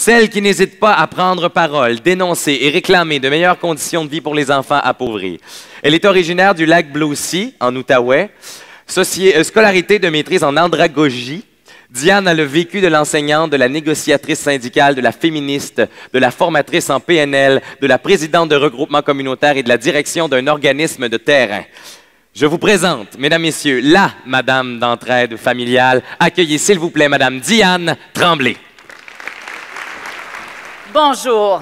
Celle qui n'hésite pas à prendre parole, dénoncer et réclamer de meilleures conditions de vie pour les enfants appauvris. Elle est originaire du lac Blossie, en Outaouais. Scolarité de maîtrise en andragogie. Diane a le vécu de l'enseignante, de la négociatrice syndicale, de la féministe, de la formatrice en PNL, de la présidente de regroupement communautaire et de la direction d'un organisme de terrain. Je vous présente, mesdames, messieurs, la Madame d'entraide familiale. Accueillez, s'il vous plaît, Madame Diane Tremblay. Bonjour.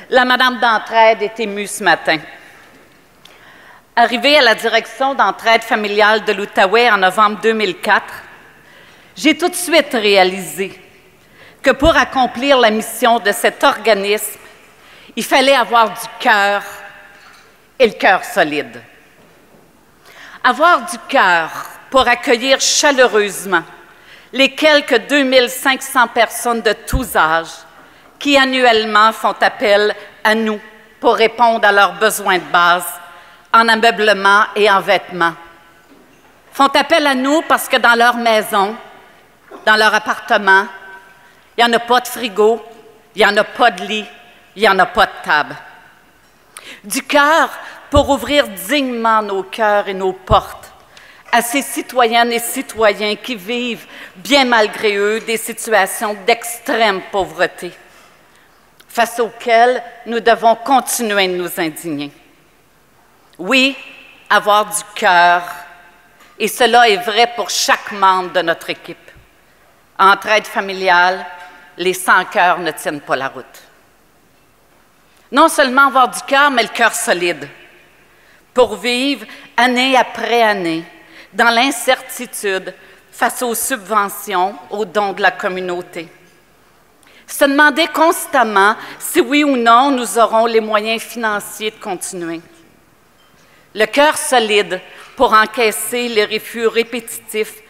La Madame d'entraide est émue ce matin. Arrivée à la direction d'entraide familiale de l'Outaouais en novembre 2004, j'ai tout de suite réalisé que pour accomplir la mission de cet organisme, il fallait avoir du cœur et le cœur solide. Avoir du cœur pour accueillir chaleureusement les quelques 2500 personnes de tous âges qui annuellement font appel à nous pour répondre à leurs besoins de base en ameublement et en vêtements. Font appel à nous parce que dans leur maison, dans leur appartement, il n'y en a pas de frigo, il n'y en a pas de lit, il n'y en a pas de table. Du cœur pour ouvrir dignement nos cœurs et nos portes à ces citoyennes et citoyens qui vivent, bien malgré eux, des situations d'extrême pauvreté, face auxquelles nous devons continuer de nous indigner. Oui, avoir du cœur, et cela est vrai pour chaque membre de notre équipe. Entraide familiale, les sans-cœurs ne tiennent pas la route. Non seulement avoir du cœur, mais le cœur solide, pour vivre année après année dans l'incertitude face aux subventions, aux dons de la communauté. Se demander constamment si oui ou non nous aurons les moyens financiers de continuer. Le cœur solide pour encaisser les refus répétitifs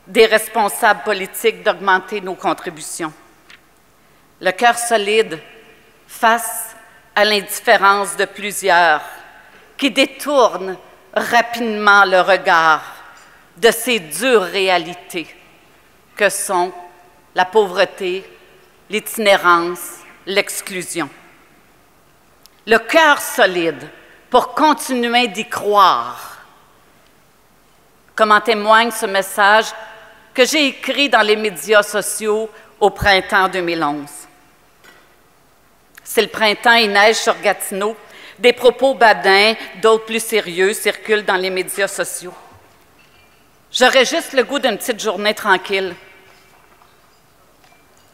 des responsables politiques d'augmenter nos contributions. Le cœur solide face à l'indifférence de plusieurs qui détournent rapidement le regard de ces dures réalités que sont la pauvreté, l'itinérance, l'exclusion. Le cœur solide pour continuer d'y croire, comme en témoigne ce message que j'ai écrit dans les médias sociaux au printemps 2011. C'est le printemps, il neige sur Gatineau. Des propos badins, d'autres plus sérieux, circulent dans les médias sociaux. J'aurais juste le goût d'une petite journée tranquille.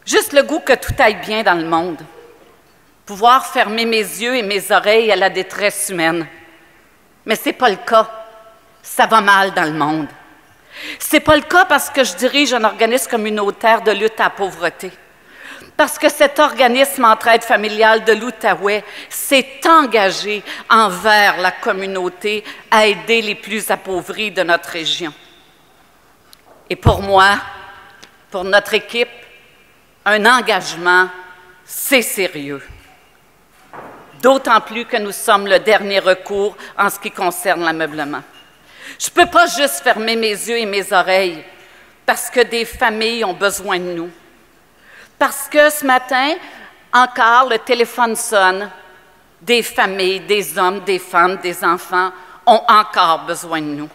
Juste le goût que tout aille bien dans le monde. Pouvoir fermer mes yeux et mes oreilles à la détresse humaine. Mais ce n'est pas le cas. Ça va mal dans le monde. Ce n'est pas le cas parce que je dirige un organisme communautaire de lutte à la pauvreté. Parce que cet organisme Entraide familiale de l'Outaouais s'est engagé envers la communauté à aider les plus appauvris de notre région. Et pour moi, pour notre équipe, un engagement, c'est sérieux. D'autant plus que nous sommes le dernier recours en ce qui concerne l'ameublement. Je ne peux pas juste fermer mes yeux et mes oreilles parce que des familles ont besoin de nous. Parce que ce matin, encore, le téléphone sonne, des familles, des hommes, des femmes, des enfants ont encore besoin de nous.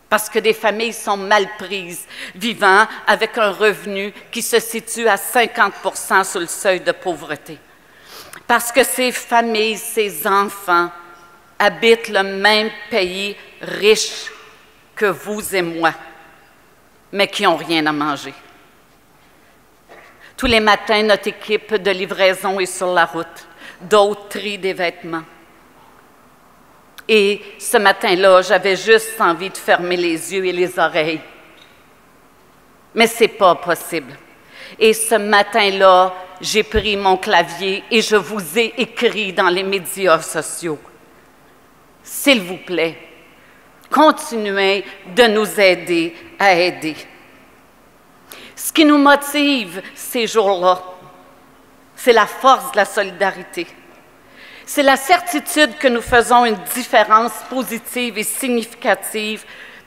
Parce que des familles sont mal prises, vivant avec un revenu qui se situe à 50% sous le seuil de pauvreté. Parce que ces familles, ces enfants habitent le même pays riche que vous et moi, mais qui n'ont rien à manger. Tous les matins, notre équipe de livraison est sur la route. D'autres trient des vêtements. Et ce matin-là, j'avais juste envie de fermer les yeux et les oreilles. Mais ce n'est pas possible. Et ce matin-là, j'ai pris mon clavier et je vous ai écrit dans les médias sociaux. S'il vous plaît, continuez de nous aider à aider. Ce qui nous motive ces jours-là, c'est la force de la solidarité. C'est la certitude que nous faisons une différence positive et significative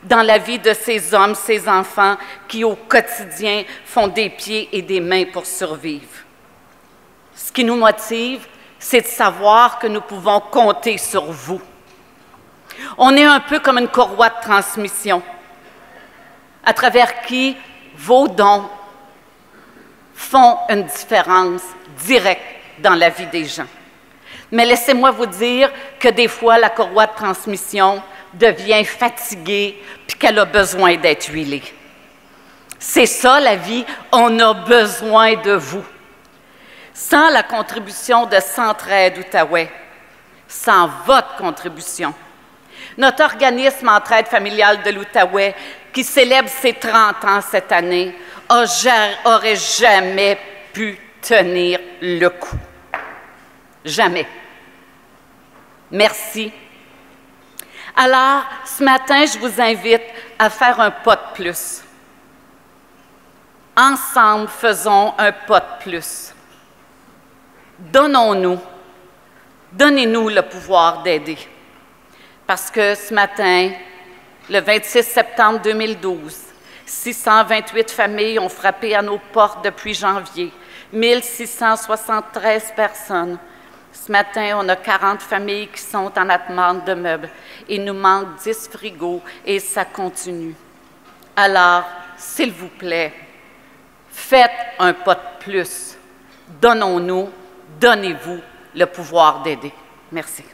dans la vie de ces hommes, ces enfants qui, au quotidien, font des pieds et des mains pour survivre. Ce qui nous motive, c'est de savoir que nous pouvons compter sur vous. On est un peu comme une courroie de transmission, à travers qui vos dons font une différence directe dans la vie des gens. Mais laissez-moi vous dire que des fois, la courroie de transmission devient fatiguée puis qu'elle a besoin d'être huilée. C'est ça, la vie. On a besoin de vous. Sans la contribution de Centraide Outaouais, sans votre contribution, notre organisme Entraide familiale de l'Outaouais, qui célèbre ses 30 ans cette année, aurait jamais pu tenir le coup. Jamais. Merci. Alors, ce matin, je vous invite à faire un pas de plus. Ensemble, faisons un pas de plus. Donnons-nous, donnez-nous le pouvoir d'aider. Parce que ce matin, le 26 septembre 2012, 628 familles ont frappé à nos portes depuis janvier, 1673 personnes. Ce matin, on a 40 familles qui sont en attente de meubles. Il nous manque 10 frigos et ça continue. Alors, s'il vous plaît, faites un pas de plus. Donnons-nous, donnez-vous le pouvoir d'aider. Merci.